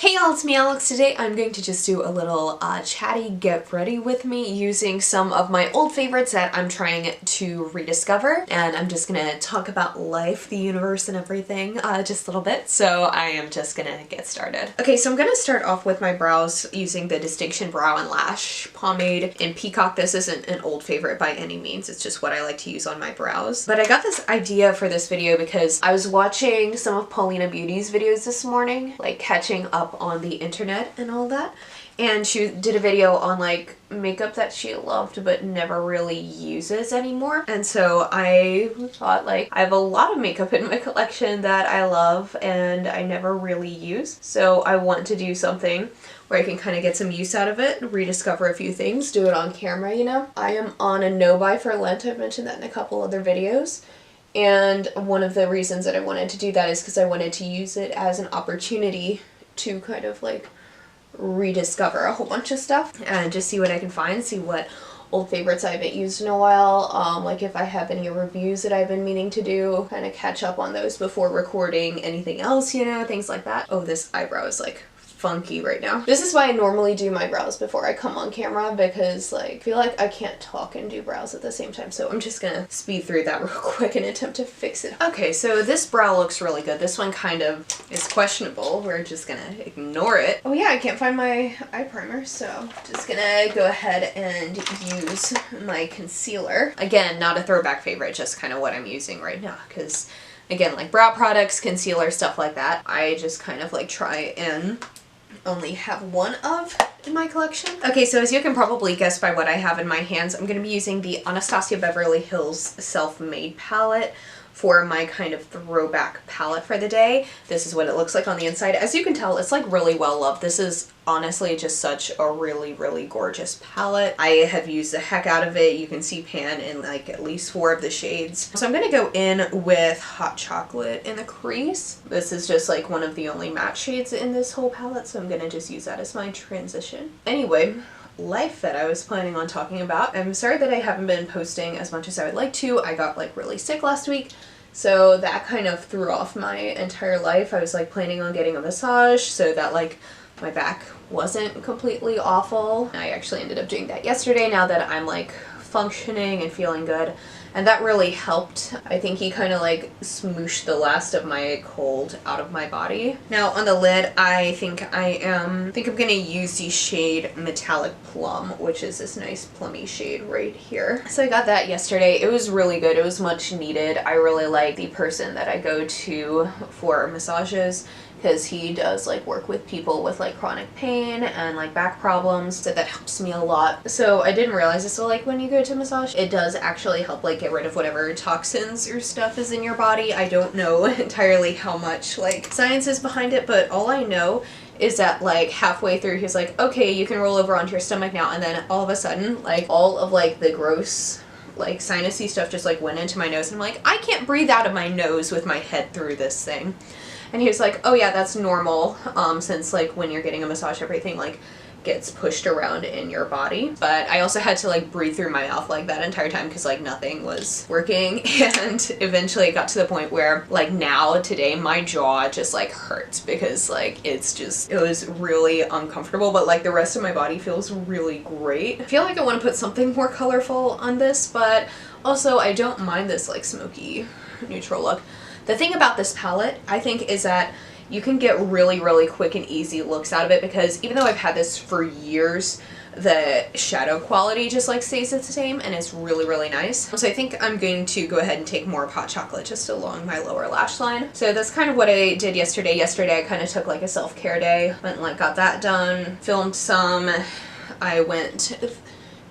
Hey y'all, it's me Alex. Today I'm going to just do a little chatty get ready with me using some of my old favorites that I'm trying to rediscover, and I'm just gonna talk about life, the universe, and everything just a little bit, so I am just gonna get started. Okay, so I'm gonna start off with my brows using the Distinction Brow and Lash pomade in Peacock. This isn't an old favorite by any means, it's just what I like to use on my brows. But I got this idea for this video because I was watching some of Paulina Beauty's videos this morning, like catching up on the internet and all that, and she did a video on like makeup that she loved but never really uses anymore. And so I thought, like, I have a lot of makeup in my collection that I love and I never really use, so I want to do something where I can kind of get some use out of it, rediscover a few things, do it on camera, you know? I am on a no-buy for Lent. I've mentioned that in a couple other videos. And one of the reasons that I wanted to do that is because I wanted to use it as an opportunity to kind of like rediscover a whole bunch of stuff and just see what I can find, see what old favorites I haven't used in a while, like if I have any reviews that I've been meaning to do, kind of catch up on those before recording anything else, you know, things like that. Oh, this eyebrow is like funky right now. This is why I normally do my brows before I come on camera, because like I feel like I can't talk and do brows at the same time, so I'm just gonna speed through that real quick and attempt to fix it. Okay, so this brow looks really good. This one kind of is questionable. We're just gonna ignore it. Oh yeah, I can't find my eye primer, so just gonna go ahead and use my concealer. Again, not a throwback favorite, just kind of what I'm using right now, because again, like brow products, concealer, stuff like that, I just kind of like try and only have one of in my collection. Okay, so as you can probably guess by what I have in my hands, I'm going to be using the Anastasia Beverly Hills Self-Made palette for my kind of throwback palette for the day. This is what it looks like on the inside. As you can tell, it's like really well loved. This is honestly just such a really gorgeous palette. I have used the heck out of it. You can see pan in like at least 4 of the shades. So I'm gonna go in with Hot Chocolate in the crease. This is just like one of the only matte shades in this whole palette, so I'm gonna just use that as my transition. Anyway, life that I was planning on talking about. I'm sorry that I haven't been posting as much as I would like to. I got like really sick last week, so that kind of threw off my entire life. I was like planning on getting a massage so that like my back wasn't completely awful. I actually ended up doing that yesterday now that I'm like functioning and feeling good, and that really helped. I think he kind of like smooshed the last of my cold out of my body. Now on the lid, I think I'm gonna use the shade Metallic Plum, which is this nice plummy shade right here. So I got that yesterday. It was really good. It was much needed. I really like the person that I go to for massages, because he does like work with people with like chronic pain and like back problems, so that helps me a lot. So I didn't realize this, so like when you go to massage, it does actually help like get rid of whatever toxins or stuff is in your body. I don't know entirely how much like science is behind it, but all I know is that like halfway through he's like, okay, you can roll over onto your stomach now, and then all of a sudden like all of like the gross like sinusy stuff just like went into my nose, and I'm like, I can't breathe out of my nose with my head through this thing. And he was like, oh yeah, that's normal, since like when you're getting a massage, everything like gets pushed around in your body. But I also had to like breathe through my mouth like that entire time because like nothing was working, and eventually it got to the point where like now today my jaw just like hurts because like it was really uncomfortable, but like the rest of my body feels really great. I feel like I want to put something more colorful on this, but also I don't mind this like smoky neutral look. The thing about this palette, I think, is that you can get really quick and easy looks out of it, because even though I've had this for years, the shadow quality just like stays the same, and it's really nice. So I think I'm going to go ahead and take more of Hot Chocolate just along my lower lash line. So that's kind of what I did yesterday. Yesterday I kind of took like a self-care day, went and like got that done, filmed some. I went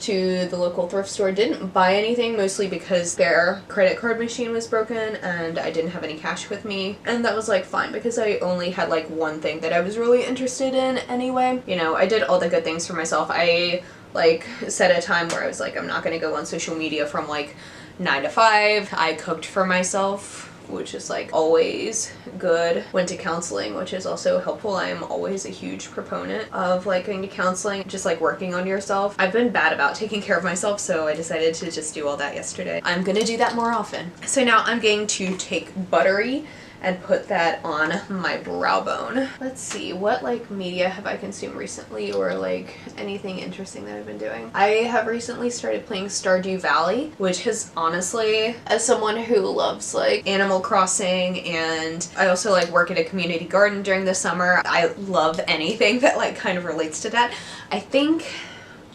to the local thrift store, didn't buy anything, mostly because their credit card machine was broken and I didn't have any cash with me, and that was like fine because I only had like one thing that I was really interested in anyway. You know, I did all the good things for myself. I like set a time where I was like, I'm not gonna go on social media from like 9 to 5. I cooked for myself, which is like always good. Went to counseling, which is also helpful. I am always a huge proponent of like going to counseling, just like working on yourself. I've been bad about taking care of myself, so I decided to just do all that yesterday. I'm gonna do that more often. So now I'm going to take Buttery and put that on my brow bone. Let's see, what like media have I consumed recently, or like anything interesting that I've been doing? I have recently started playing Stardew Valley, which has honestly, as someone who loves like Animal Crossing, and I also like work at a community garden during the summer, I love anything that like kind of relates to that. I think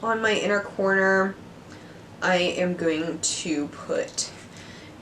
on my inner corner I am going to put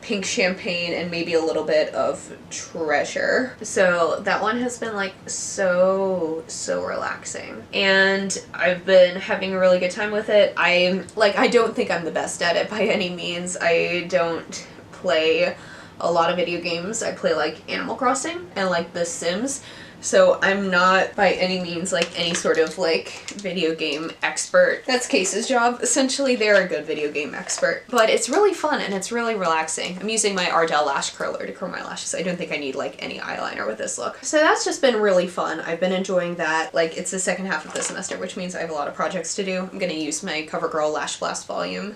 pink champagne and maybe a little bit of treasure. So that one has been like so relaxing, and I've been having a really good time with it. I don't think I'm the best at it by any means. I don't play a lot of video games. I play like Animal Crossing and like The Sims. So I'm not by any means like any sort of like video game expert. That's Case's job. Essentially, they're a good video game expert. But it's really fun and it's really relaxing. I'm using my Ardell lash curler to curl my lashes. I don't think I need like any eyeliner with this look. So that's just been really fun. I've been enjoying that. Like, it's the second half of the semester, which means I have a lot of projects to do. I'm gonna use my Covergirl LashBlast volume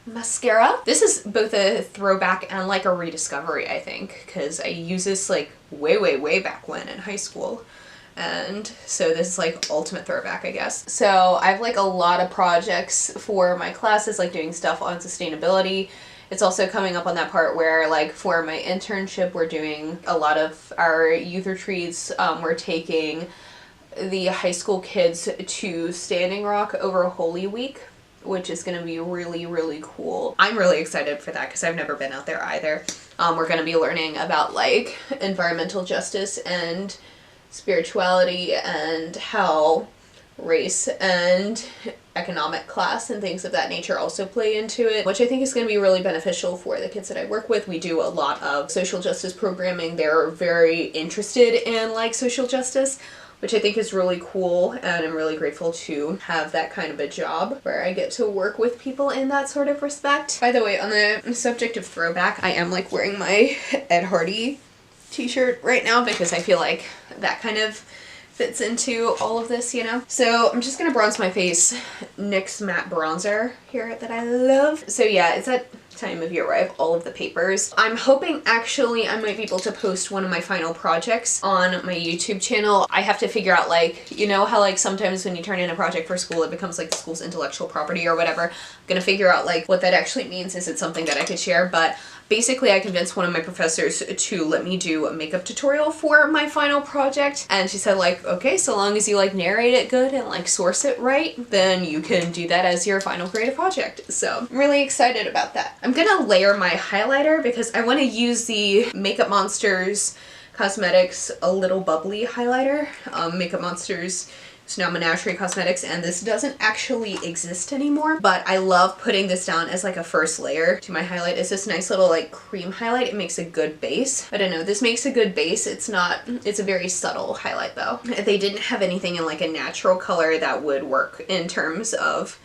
mascara. This is both a throwback and like a rediscovery, I think, because I use this like way back when in high school, and so this is like ultimate throwback, I guess. So I have like a lot of projects for my classes, like doing stuff on sustainability. It's also coming up on that part where like for my internship we're doing a lot of our youth retreats. We're taking the high school kids to Standing Rock over Holy Week, which is going to be really cool. I'm really excited for that because I've never been out there either. We're going to be learning about like environmental justice and spirituality and how race and economic class and things of that nature also play into it, which I think is going to be really beneficial for the kids that I work with. We do a lot of social justice programming. They're very interested in like social justice, which I think is really cool, and I'm really grateful to have that kind of a job where I get to work with people in that sort of respect. By the way, on the subject of throwback, I am like wearing my Ed Hardy t-shirt right now because I feel like that kind of fits into all of this, you know? So I'm just gonna bronze my face. NYX matte bronzer here that I love. So yeah, it's that time of year where I have all of the papers. I'm hoping actually I might be able to post one of my final projects on my YouTube channel. I have to figure out, like, you know how like sometimes when you turn in a project for school it becomes like the school's intellectual property or whatever. I'm gonna figure out like what that actually means. Is it something that I could share? But basically I convinced one of my professors to let me do a makeup tutorial for my final project, and she said like, okay, so long as you like narrate it good and like source it right, then you can do that as your final creative project. So I'm really excited about that. I'm gonna layer my highlighter because I want to use the Makeup Monsters Cosmetics A Little Bubbly highlighter. Makeup Monsters is now Menagerie Cosmetics, and this doesn't actually exist anymore, but I love putting this down as like a first layer to my highlight. It's this nice little like cream highlight. It makes a good base. I don't know, this makes a good base. It's a very subtle highlight though. They didn't have anything in like a natural color that would work in terms of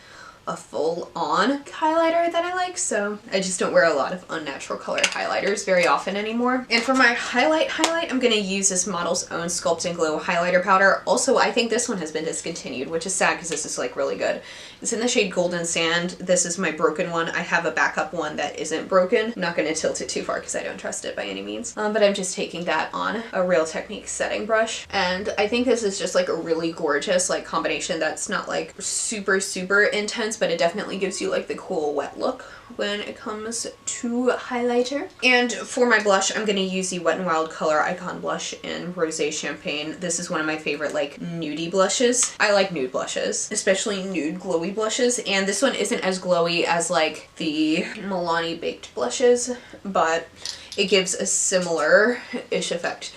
a full-on highlighter that I like, so I just don't wear a lot of unnatural colored highlighters very often anymore. And for my highlight, I'm gonna use this Model's Own Sculpt and Glow highlighter powder. Also, I think this one has been discontinued, which is sad because this is like really good. It's in the shade Golden Sand. This is my broken one. I have a backup one that isn't broken. I'm not gonna tilt it too far because I don't trust it by any means. But I'm just taking that on a Real Technique setting brush. And I think this is just like a really gorgeous like combination that's not like super intense, but it definitely gives you like the cool wet look when it comes to highlighter. And for my blush, I'm gonna use the Wet n Wild Color Icon blush in Rosé Champagne. This is one of my favorite like nudie blushes. I like nude blushes, especially nude glowy blushes, and this one isn't as glowy as like the Milani Baked blushes, but it gives a similar-ish effect.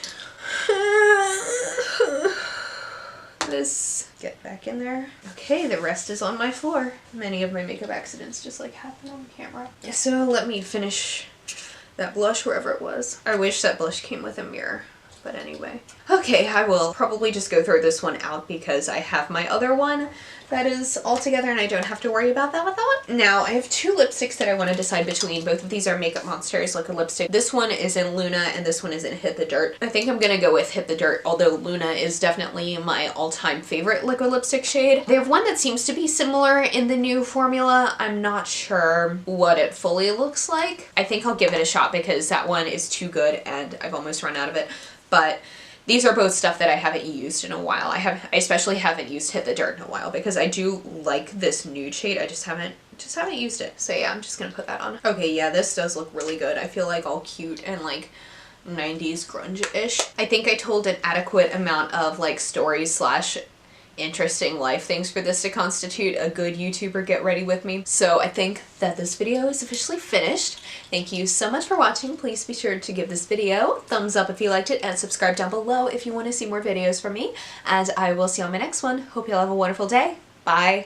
This, get back in there. Okay, the rest is on my floor. Many of my makeup accidents just like happen on camera. So let me finish that blush wherever it was. I wish that blush came with a mirror. But anyway. Okay, I will probably just go throw this one out because I have my other one that is all together and I don't have to worry about that with that one. Now, I have two lipsticks that I want to decide between. Both of these are Makeup Monsters liquid lipstick. This one is in Luna and this one is in Hit the Dirt. I think I'm gonna go with Hit the Dirt, although Luna is definitely my all-time favorite liquid lipstick shade. They have one that seems to be similar in the new formula. I'm not sure what it fully looks like. I think I'll give it a shot because that one is too good and I've almost run out of it. But these are both stuff that I haven't used in a while. I especially haven't used Hit the Dirt in a while because I do like this nude shade. I just haven't used it. So yeah, I'm just gonna put that on. Okay, yeah, this does look really good. I feel like all cute and like 90s grunge-ish. I think I told an adequate amount of like stories slash interesting life things for this to constitute a good YouTuber get ready with me. So I think that this video is officially finished. Thank you so much for watching. Please be sure to give this video a thumbs up if you liked it and subscribe down below if you want to see more videos from me. And I will see you on my next one. Hope you all have a wonderful day. Bye!